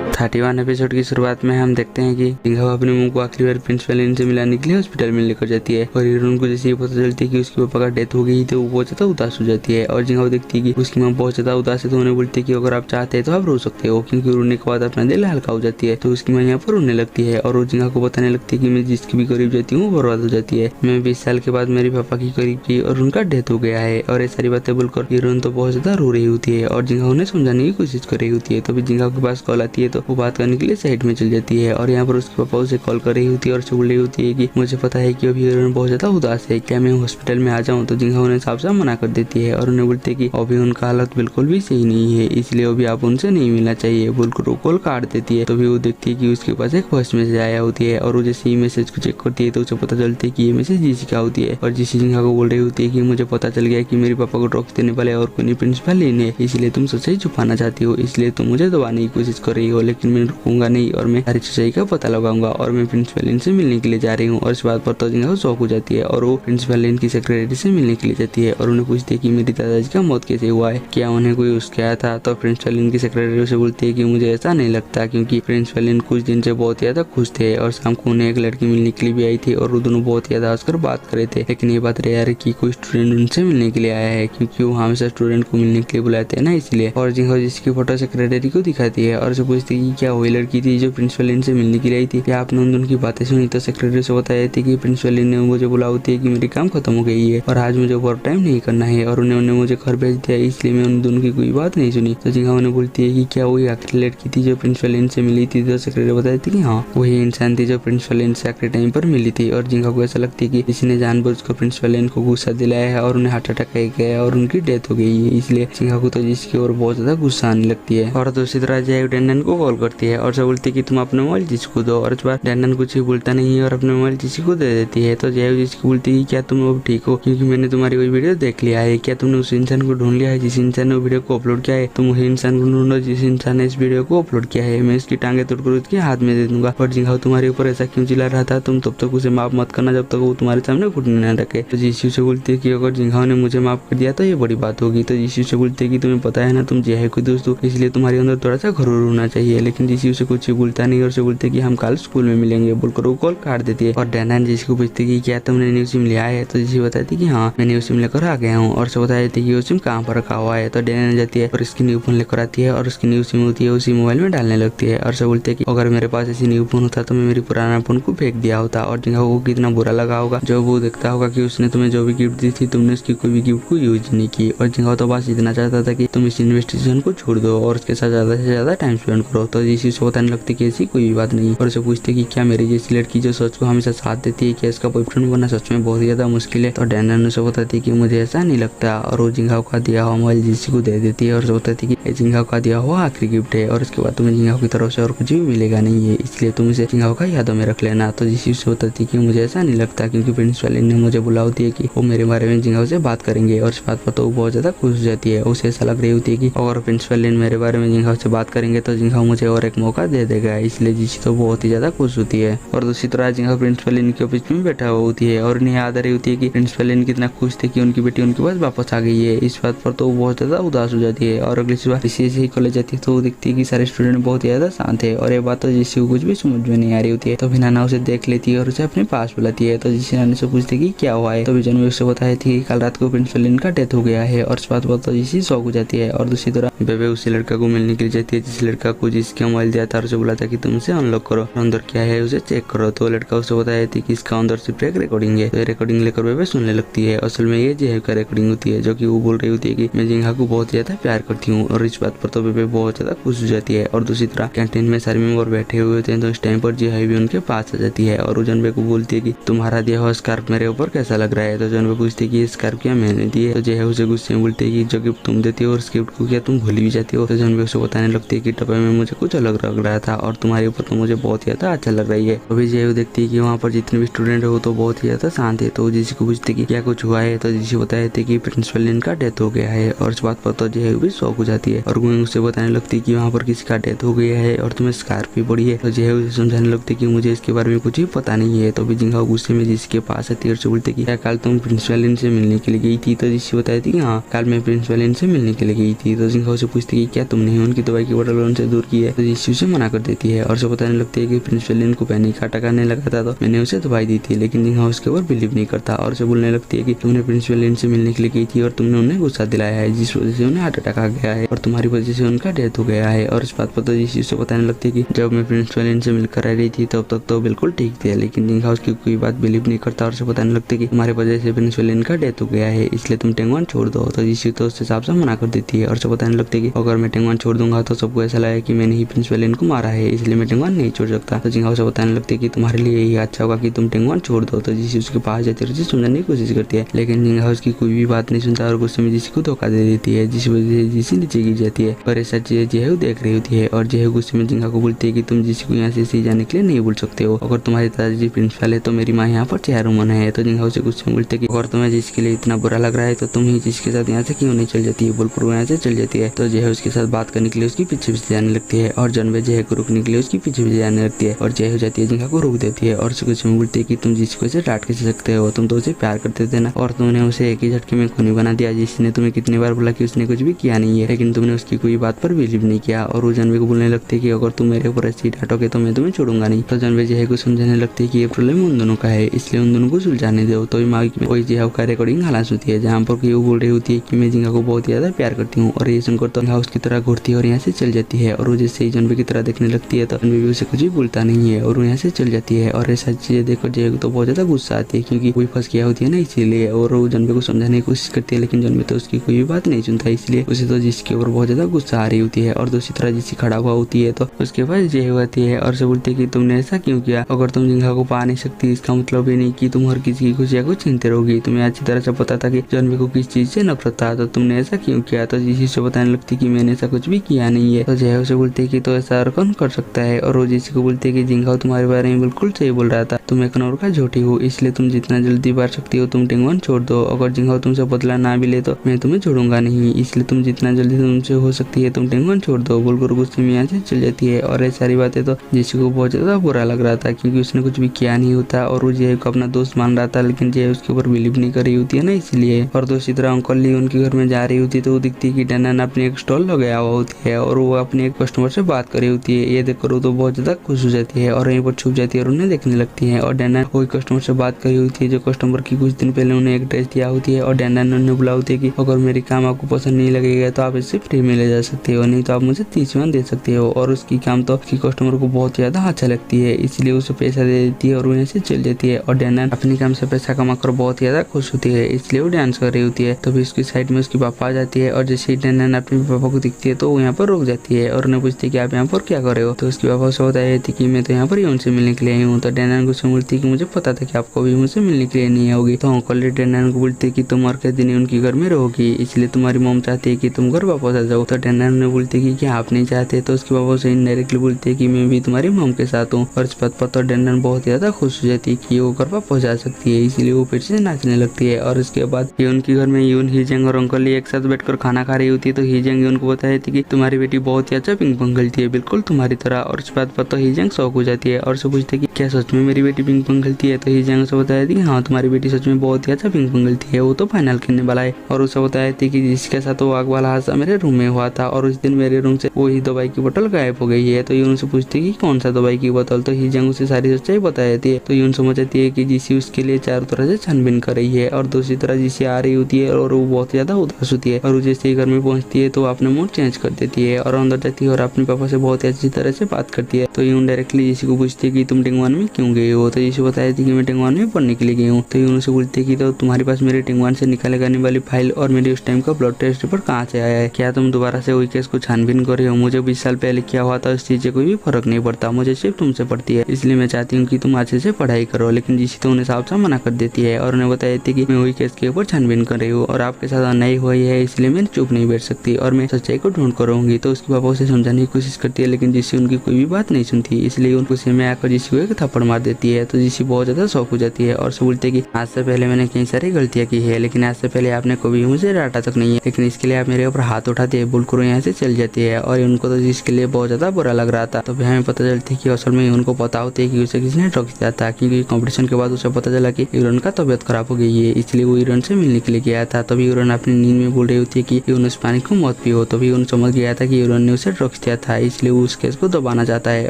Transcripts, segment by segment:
31 episode की शुरुआत में हम देखते हैं कि जिंघाओ अपने मुंह को आखिरी बार प्रिंसिपल लिन से मिलाने के लिए हॉस्पिटल में लेकर जाती है और हिरोन को जैसे ही पता चलती है कि उसके पापा का डेथ हो गई तो वो बहुत ज्यादा उदास हो जाती है। और जिंघाओ देखती है कि उसकी माँ बहुत ज्यादा उदास है तो उन्हें बोलती है कि अगर आप चाहते हैं तो आप रो सकते हो, क्योंकि रोने के बाद अपना दिल हल्का हो जाती है। तो उसकी माँ यहाँ पर रोने लगती है और वो जिंघाओ को बताने लगती है कि मैं जिसकी भी करीब जाती हूँ बर्बाद हो जाती है। मैं 20 साल के बाद मेरे पापा की करीब थी और उनका डेथ हो गया है। और ये सारी बातें बोलकर हिरोन तो बहुत ज्यादा रो रही होती है और जिंघाओ उन्हें समझाने की कोशिश कर रही होती है। तभी जिंघाओ के पास कॉल आती है तो वो बात करने के लिए साइड में चल जाती है और यहाँ पर उसके पापा उसे कॉल कर रही होती है और उसे बोल रही होती है कि मुझे पता है कि अभी हिरोन बहुत ज्यादा उदास है, क्या मैं हॉस्पिटल में आ जाऊँ। तो जिंघाओ उन्हें साफ साफ मना कर देती है और उन्हें बोलती है कि अभी उनका हालत बिल्कुल भी सही नहीं है, इसलिए अभी आप उनसे नहीं मिलना चाहिए बोलकर वो कॉल काट देती है। तभी वो देखती है कि उसके पास एक वॉइस मैसेज आया होती है और वो जैसे ही मैसेज को चेक करती है तो उसे पता चलती है कि ये मैसेज जीसी का होती है। और जीसी जिंघाओ को बोल रही होती है कि मुझे पता चल गया कि मेरे पापा को ड्रग्स देने वाले और कोई प्रिंसिपल लिन है, इसलिए तुम सच्चाई छुपाना चाहती हो, इसलिए तुम मुझे दबाने की कोशिश कर रही हो, लेकिन मैं रुकूंगा नहीं और मैं हर सच्चाई का पता लगाऊंगा और मैं प्रिंसिपल लिन से मिलने के लिए जा रही हूँ। और इस बात पर तो जिंघाओ शॉक हो जाती है और वो प्रिंसिपल लिन की सेक्रेटरी से मिलने के लिए जाती है और उन्हें पूछती है कि मेरी दादाजी का मौत कैसे हुआ है, क्या उन्हें कोई उसके आया था। तो प्रिंसिपल लिन की सेक्रेटरी से बोलती है कि मुझे ऐसा नहीं लगता, क्योंकि प्रिंसिपल लिन कुछ दिन से बहुत ज्यादा खुश थे और शाम को उन्हें एक लड़की मिलने के लिए भी आई थी और वो दोनों बहुत ज्यादा हंसकर बात कर रहे थे। लेकिन ये बात रेयर है कि कोई स्टूडेंट उनसे मिलने के लिए आया है, क्योंकि वो हमेशा स्टूडेंट को मिलने के लिए बुलाते हैं ना, इसलिए। और जिंघाओ जिसकी फोटो सेक्रेटरी को दिखाती है और उसे पूछती है कि क्या वही लड़की थी जो प्रिंसिपल लिन से मिलने के लिए आई थी, क्या आपने उन दोनों की बातें सुनी। तो सेक्रेटरी से बताया थी कि प्रिंसिपल लिन ने मुझे बोला होती है कि मेरी काम खत्म हो गई है और आज मुझे वर्क टाइम नहीं करना है और उन्होंने मुझे घर भेज दिया, इसलिए मैं उन दोनों की कोई बात नहीं सुनी। तो जिंघाओ ने बोलती है कि क्या वही आखिरी लड़की थी जो प्रिंसिपल लिन से मिली थी। तो सेक्रेटरी बताती थी कि हाँ वही इंसान थी जो प्रिंसिपल लिन से आखिरी टाइम पर मिली थी। और जिंघाओ को ऐसा लगती है कि किसी ने जानबूझकर प्रिंसिपल लिन को गुस्सा दिलाया है और उन्हें हार्ट अटैक आ गया और उनकी डेथ हो गई है, इसलिए जिंघाओ को तो जिसकी ओर बहुत ज्यादा गुस्सा आने लगती है। और दूसरी तरह जय डैंडन को कॉल करती है और से बोलती है कि तुम अपने मोबाइल जिसी को दो। और इस बार डैंडन कुछ ही बोलता नहीं है और अपने मोबाइल जिसी को दे देती है। तो जय जिसी को बोलती है क्या तुम अब ठीक हो, क्योंकि मैंने तुम्हारी कोई वीडियो देख लिया है, क्या तुमने उस इंसान को ढूंढ लिया है जिस इंसान ने वीडियो को अपलोड किया है। तुम वही इंसान को ढूंढो जिस इंसान ने इस वीडियो को अपलोड किया है, मैं इसकी टांगे तोड़कर उसके हाथ में दे दूंगा। और जिंघाओ तुम्हारे ऊपर ऐसा क्यों चिल्ला रहा था, तुम तब तक उसे माफ मत करना जब तक वो तुम्हारे सामने घुटने न रखे। तो जीसी से बोलती है कि अगर जिंघाओ ने मुझे माफ कर दिया तो ये बड़ी बात होगी। तो जीसी से बोलती है कि तुम्हें पता है ना तुम जय को दोस्त हो, इसलिए तुम्हारे अंदर थोड़ा सा घरूर होना चाहिए। लेकिन जीसी उसे कुछ बोलता नहीं और उसे बोलते कि हम कल स्कूल में मिलेंगे बोलकर वो कॉल काट देती है। और डैंडन जीसी को पूछती है कि क्या तुमने न्यू सिम लिया है। तो जीसी बताती है कि हाँ मैं न्यू सिम लेकर आ गया हूँ और उसे बता देती है कि वो सिम कहाँ पर रखा हुआ है। तो डैंडन जाती है और उसकी न्यू फोन लेकर आती है और उसकी न्यू सिम होती है उसी मोबाइल में डालने लगती है और उसे बोलते है कि अगर मेरे पास ऐसी न्यू फोन होता तो मैं मेरी पुराना फोन को फेंक दिया होता। और जिंघाओ को कितना बुरा लगा होगा जब वो देखता होगा कि उसने तुम्हें जो भी गिफ्ट दी थी तुमने उसकी कोई भी गिफ्ट को यूज नहीं की। और जिंघाओ तो बस इतना चाहता था कि तुम इस इन्वेस्टिगेशन को छोड़ दो और उसके साथ ज्यादा से ज्यादा टाइम स्पेंड करो। तो जीसी से बताने लगती कि ऐसी कोई भी बात नहीं और उसे पूछते कि क्या मेरी जैसी लड़की जो सोच को हमेशा साथ देती है, क्या इसका बॉयफ्रेंड बनना सच में बहुत ज्यादा मुश्किल है। तो डैंडन उसे बताती है कि मुझे ऐसा नहीं लगता और वो जिंघाओ का दिया हुआ मोबाइल जीसी को दे देती है और उसे बताती है कि जिंघाओ का दिया हुआ आखिरी गिफ्ट है और उसके बाद तुम्हें जिंघाओ की तरफ से और कुछ भी मिलेगा नहीं है, इसलिए तुम इसे जिंघाओ का यादों में रख लेना। तो जीसी से बताती है कि मुझे ऐसा नहीं लगता, क्योंकि प्रिंसिपल ने मुझे बोला होती है कि वो मेरे बारे में जिंघाओ से बात करेंगे। और इस बात पर तो वो बहुत ज्यादा खुश हो जाती है। उसे ऐसा लग रही होती है कि अगर प्रिंसिपल ने मेरे बारे में जिंघाओ से बात करेंगे तो जिंघाओ मुझे और एक मौका दे देगा, इसलिए जीसी तो बहुत ही ज्यादा खुश होती है। और दूसरी तरह जिंघाओ प्रिंसिपल के ऑफिस में बैठा हुआ होती है और उन्हें याद आ रही होती है कि प्रिंसिपल कितना खुश थे कि उनकी बेटी उनके पास वापस आ गई है। इस बात पर तो वो बहुत ज्यादा उदास हो जाती है। और अगली सुबह जिसी ही कॉलेज जाती है तो वो देखती है कि सारे स्टूडेंट बहुत ज्यादा शांत है और ये बात तो जिसी को कुछ भी समझ में नहीं आ रही होती है। तो फिर नाना उसे देख लेती है और उसे अपने पास बुलाती है। तो जिसी नानी से पूछती है कि क्या हुआ है। तो विजन में उसे बताई थी कि कल रात को प्रिंसिपल का डेथ हो गया है और इस बात पर तो जिसी शौक हो जाती है। और दूसरी तरह बेबे उसी लड़का को मिलने के लिए जाती है जिस लड़का को जिसके मोबाइल दिया था और उसे बोला था कि तुम उसे अनलॉक करो, अंदर क्या है उसे चेक करो। तो लड़का उसे बताया थी कि इसका अंदर सिर्फ एक रिकॉर्डिंग है। तो रिकॉर्डिंग लेकर बेबे सुनने लगती है। असल में ये जेहेव का रिकॉर्डिंग होती है जो कि वो बोल रही होती है कि मैं जिंघा को बहुत ज्यादा प्यार करती हूँ। और इस बात पर तो बेबे बहुत ज्यादा खुश हो जाती है। और दूसरी तरह कैंटीन में सारे मेंबर बैठे हुए होते हैं तो इस टाइम पर जेहेव भी उनके पास आ जाती है और वो जनबे को बोलती है कि तुम्हारा दिया हुआ स्कार्फ मेरे ऊपर कैसा लग रहा है। तो जनबे पूछती है कि स्कार्फ क्या मैंने दी है। तो जेहेव उसे गुस्से में बोलती है कि जो गिफ्ट तुम देती हो और उस गिफ्ट को क्या तुम भूल भी जाती हो। तो जनबे उसे बताने लगती है कि टपे में मुझे कुछ अलग लग रहा था और तुम्हारे ऊपर तो मुझे बहुत ज्यादा अच्छा लग रही है। अभी जेहेव देखती है कि वहाँ पर जितने भी स्टूडेंट है वो तो बहुत ही ज्यादा शांत है। तो जिसी को पूछती कि क्या कुछ हुआ है। तो जिसी बताए थे कि प्रिंसिपल का डेथ हो गया है। और इस बात पर तो जेहेव भी शौक हो जाती है और उसे बताने लगती है कि वहाँ पर किसी का डेथ हो गया है और तुम्हें स्कार्फ भी पड़ी है। तो जेहेव उसे समझाने लगती है कि मुझे इसके बारे में कुछ ही पता नहीं है। तो भी जिंघाओ गुस्से में जिसके पास आती है और से बोलते कि क्या कल तुम प्रिंसिपल से मिलने के लिए गई थी। तो जिसी बताई थी हाँ कल मैं प्रिंसिपल से मिलने के लिए गई थी। तो जिंघाओ से पूछती कि क्या तुमने उनकी दवाई की बोतल उनसे दूर मंजूर की है। तो जिसी उसे मना कर देती है और उसे बताने लगती है कि प्रिंस वेलिन को पैनिक अटैक आने लगा था तो मैंने उसे दवाई दी थी, लेकिन जिंगहाओ उसके ऊपर बिलीव नहीं करता और उसे बोलने लगती है कि तुमने प्रिंस वेलिन से मिलने के लिए गई थी और तुमने उन्हें गुस्सा दिलाया है, जिस वजह से उन्हें हार्ट अटैक आ गया है और तुम्हारी वजह से उनका डेथ हो गया है। और इस बात पर तो जिसी उसे बताने लगती है कि जब मैं प्रिंस वेलिन से मिलकर आ रही थी तब तक तो बिल्कुल ठीक थे, लेकिन जिंगहाओ उसकी कोई बात बिलीव नहीं करता और उसे बताने लगती है कि तुम्हारी वजह से प्रिंस वेलिन का डेथ हो गया है, इसलिए तुम टेंगवान छोड़ दो। तो जिसी तो उससे साफ साफ मना कर देती है और उसे बताने लगती है कि अगर मैं टेंगवान छोड़ दूंगा तो सबको ऐसा लगेगा कि मैंने ही प्रिंस वेलिन को मारा है, इसलिए मैं टेंगवान नहीं छोड़ सकता। तो जिंगहाओ उसे बताने लगती है कि तुम्हारे लिए यही अच्छा होगा कि तुम टेंगवान छोड़ दो। तो जिसी उसके पास जाती है, समझाने की कोशिश करती है, लेकिन जिंगहाओ उसकी कोई भी बात नहीं सुनता और गुस्से में जिसी को धोखा दे देती है, जिस वजह से जिसी नीचे गिर जाती है। और ऐसा चीजें जेहू देख रही होती है और जेहू गुस्से में जिंगहाओ को बोलती है कि तुम जिसी को यहाँ से सही जाने के लिए नहीं बोल सकते हो, अगर तुम्हारे दादाजी प्रिंसिपल है तो मेरी माँ यहाँ पर चेयरवुमन है। तो जिंगहाओ से गुस्से में बोलते है कि अगर तुम्हें जिसके लिए इतना बुरा लग रहा है तो तुम ही जिसके साथ यहाँ से क्यों नहीं चल जाती है, बोलकर वो यहाँ से चल जाती है। तो जेहू उसके साथ बात करने के लिए उसकी पीछे पीछे जाने लगती है और जनवे जेहू को रोकने के लिए उसकी पीछे पीछे जाने लगती है और जेहू जाती है जिंगहाओ को रोक देती है और गुस्से में बोलती है कि तुम जिसको ऐसे डांट कैसे सकते हो, तुम तो उसे प्यार करते थे ना और तुमने उसे एक ही झटके में खूनी बना दिया, जिसने तुम्हें कितनी बार बोला कि उसने कुछ भी किया नहीं है, लेकिन तुमने उसकी कोई बात पर बिलीव नहीं किया। और वो जनवे को बोलने लगती है कि अगर तुम मेरे ऊपर ऐसे डांटोगे तो मैं तुम्हें छोड़ूंगा नहीं। तो जनवे जेहू को समझाने लगती है कि ये प्रॉब्लम उन दोनों का है, इसलिए उन दोनों को सुलझाने दो। तो वही जेहू का रिकॉर्डिंग हालांकि होती है जहाँ पर वो बोल रही होती है कि मैं जिंगहाओ को बहुत ज्यादा प्यार करती हूँ और ये सुनकर तो जिंगहाओ उसकी तरह घूरती है और यहाँ से चल जाती है और वो जैसे ही जनवे की तरह देखने लगती है तो जनवे भी उसे कुछ भी बोलता नहीं है और वो यहाँ से चल जाती है। और ऐसा चीजें देखकर जेहू तो बहुत ज्यादा गुस्सा आती है क्योंकि कोई फंस गया होती है ना, इसीलिए। और वो जनवे को समझाने की कोशिश करती है लेकिन जनवे तो उसकी कोई भी बात नहीं सुनता, इसलिए उसे तो जिसके ऊपर बहुत ज्यादा गुस्सा आ रही होती है। और दूसरी तरह जिसी खड़ा हुआ होती है तो उसके पास जेहू आती है और उसे बोलती है कि तुमने ऐसा क्यों किया, अगर तुम जिंगहाओ को पा नहीं सकती इसका मतलब ये नहीं कि तुम हर किसी की खुशियां को छीनते रहोगी, तुम्हें अच्छी तरह से पता था कि जनवे को किस चीज से नफरत था, तो तुमने ऐसा क्यों किया। तो जिसी से बताने लगती कि मैंने ऐसा कुछ भी किया नहीं है। तो जेहू से बोलती है कि तो ऐसा और कौन कर सकता है, और वो जिसी को बोलती है कि जिंगहाओ तुम्हारे बारे में बिल्कुल सही बोल रहा था, तुम एक नंबर का झूठी हो, इसलिए तुम जितना जल्दी बार सकती हो तुम टेंगवान छोड़ दो, अगर जिंगहाओ तुमसे बदला ना भी ले तो मैं तुम्हें छोड़ूंगा नहीं, इसलिए तुम जितना जल्दी तुमसे हो सकती है तुम टेंगवान छोड़ दो, बोलकर गुस्से में यहाँ से चल जाती है। और ये सारी बातें तो जिसी को बहुत ज्यादा बुरा लग रहा था क्योंकि उसने कुछ भी किया नहीं होता और वो जेहू को अपना दोस्त मान रहा था, लेकिन जेहू उसके ऊपर बिलीव नहीं कर रही होती है ना, इसलिए। और दूसरी तरह अंकल ली उनके घर में जा रही होती है तो वो दिखती है कि डैनन अपनी एक स्टॉल लगाया हुआ होती है और वो अपने एक कस्टमर से बात कर रही होती है। ये देखकर वो तो बहुत ज्यादा खुश हो जाती है और वहीं पर छुप जाती है और उन्हें देखने लगती है। और डैनन वही कस्टमर से बात कर रही होती है जो कस्टमर की कुछ दिन पहले उन्हें एक ड्रेस दिया होती है और डैनन ने उन्हें बोला होती है कि अगर मेरी काम आपको पसंद नहीं लगेगा तो आप इससे फ्री में ले जा सकते हो, नहीं तो आप मुझे 30 युआन दे सकते हो। और उसकी काम तो उसकी कस्टमर को बहुत ज्यादा अच्छा लगती है, इसलिए उसे पैसा दे देती है और वहीं से चल जाती है। और डैनन अपनी काम से पैसा कमाकर बहुत ज्यादा खुश होती है, इसलिए वो डांस कर रही होती है। तभी उसकी साइड में उसकी पापा आ जाती है और जैसे ही डैनन अपने पापा को दिखती है तो वो यहाँ पर रुक जाती है और उन्हें पूछती है कि आप यहाँ पर क्या कर रहे हो। तो उसके पापा उसे बताई थी कि मैं तो यहाँ पर ही उनसे मिलने के लिए आई हूँ। तो डैनन को बोलती है कि मुझे पता था कि आपको भी मुझसे मिलने के लिए नहीं आओगी। तो अंकल डैनन को बोलती है कि तुम और के दिन उनके घर में रहोगी, इसलिए तुम्हारी मॉम चाहती है कि तुम घर वापस आ जाओ। तो डैनन ने बोलती है कि आप नहीं चाहते, तो उसके पापा से इनडायरेक्टली बोलते है कि मैं भी तुम्हारी मॉम के साथ हूँ। और इस बात पर तो डैनन बहुत ज्यादा खुश हो जाती है कि वो घर वापस जा सकती है, इसीलिए वो फिर से नाचने लगती है। और उसके बाद उनके घर में यून, हीजंग और अंकल एक साथ बैठकर खाना खा रही होती है। तो हीजंग उनको बताई थी कि तुम्हारी बेटी बहुत ही अच्छा पिंग पोंग खेलती है, बिल्कुल तुम्हारी तरह। और इस बात पर तो हीजंग शौक हो जाती है और उसे पूछती है कि क्या सच में मेरी बेटी पिंग पोंग खेलती है। तो हीजंग उसे बताया थी कि हाँ तुम्हारी बेटी सच में बहुत ही अच्छा पिंग पोंग खेलती है, वो तो फाइनल खेलने वाला है। और उसे बताया थी कि जिसके साथ वो आग वाला हादसा मेरे रूम में हुआ था और उस दिन मेरे रूम से वही दवाई की बोतल गायब हो गई है। तो यून से पूछती है कि कौन सा दवाई की बोतल। तो हीजंग उसे सारी सच्चाई बता देती है। तो यून समझती है कि जिसी उसके लिए चारों तरह से छानबीन कर रही है और दूसरी तरह जिसी आ रही होती है और वो बहुत ज्यादा उदास होती है। और जैसे ही घर में पहुंचती है तो अपने मूड चेंज कर देती है और अंदर जाती है और अपने पापा से बहुत अच्छी तरह से बात करती है। तो यून डायरेक्टली जिसी को पूछती है कि तुम टेंगवान में क्यों गए हो। तो जिसी बताया थी कि मैं टेंगवान में पढ़ने के लिए गई हूँ। तो यून से बोलती है कि तो तुम्हारे पास मेरे टेंगवान से निकाले जाने वाली फाइल और मेरी उस टाइम का ब्लड टेस्ट रिपोर्ट कहाँ से आया है, क्या तुम दोबारा से वही केस को छानबीन कर रहे हो। मुझे 20 साल पहले क्या हुआ था उस चीज से कोई भी फर्क नहीं पड़ता, मुझे सिर्फ तुमसे पड़ती है, इसलिए मैं चाहती हूँ कि तुम अच्छे से पढ़ाई करो। लेकिन जिसी तो उन्हें साफ साफ मना कर देती है और उन्हें बताई थी कि मैं वही केस के ऊपर छानबीन कर रही हूँ और आपके साथ अन्याय हुई है, इसलिए मैं चुप नहीं बैठ सकती और मैं सच्चाई को ढूंढ कर रहूंगी। तो उसके पापा उसे समझाने की कोशिश करती है लेकिन जिसी उनकी कोई भी बात नहीं सुनती, इसलिए उनको में आकर जिसी को एक थप्पड़ मार देती है। तो जिसी बहुत ज्यादा शौक हो जाती है और उसे बोलती है कि आज से पहले मैंने कई सारी गलतियां की है, लेकिन आज से पहले आपने कभी मुझे डांटा तक नहीं है, लेकिन इसके लिए आप मेरे ऊपर हाथ उठाते हैं, बोलकर यहाँ से चल जाती है। और उनको तो जिसके लिए बहुत ज्यादा बुरा लग रहा था। तो हमें पता चलती है कि असल में उनको पता होती है कि उसे किसने ठग दिया था, क्योंकि कंपटीशन के बाद उसे पता चला कि यूरन का तबियत खराब हो गई है, इसलिए वो यूरन से मिलने के लिए गया था। तभी यूरन अपनी नींद में बोल रही होती है कि यूरन उस पानी को मत पियो। तभी यूरन समझ गया था कि यूरन ने उसे ड्रग पक्ष दिया था, इसलिए वो उस केस को दबाना चाहता है।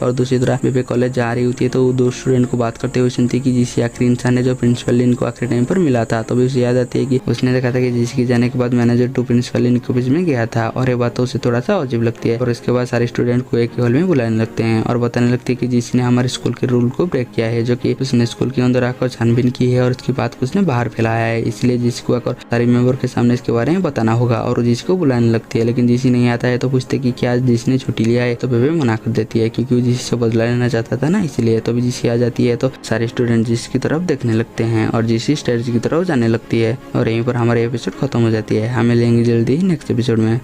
और दूसरी तरफ बेबे कॉलेज जा रही होती है तो वो दो स्टूडेंट को बात करते हुए सुनती है कि जीसी आखिरी इंसान है जो प्रिंसिपल लिन को आखिरी टाइम पर मिला था। तभी उसे याद आती है कि उसने देखा था कि जीसी के जाने के बाद मैनेजर टू प्रिंसिपल लिन के ऑफिस में गया था, और ये बात तो उसे थोड़ा सा अजीब लगती है। और इसके बाद सारे स्टूडेंट को एक हॉल में बुलाने लगते हैं और बताने लगते हैं कि जीसी ने हमारे स्कूल के रूल को ब्रेक किया है, जो कि उसने स्कूल के अंदर आकर छानबीन की है और इसकी बात को उसने बाहर फैलाया है। इसलिए जीसी को आकर सारे मेंबर के सामने इसके बारे में बताना होगा और वो जीसी को बुलाने लगती है। लेकिन जीसी नहीं आता है तो पूछते कि क्या जीसी ने छुट्टी लिया है, तो बेबे मना कर देती है क्योंकि वो जीसी से बदला लेना चाहता था ना, इसलिए। तो जीसी आ जाती है तो सारे स्टूडेंट जीसी की तरफ देखने लगते हैं और जीसी स्टेज की तरफ जाने लगती है और यहीं पर हमारी एपिसोड खत्म हो जाती है। हमें लेंगे जल्दी नेक्स्ट एपिसोड में।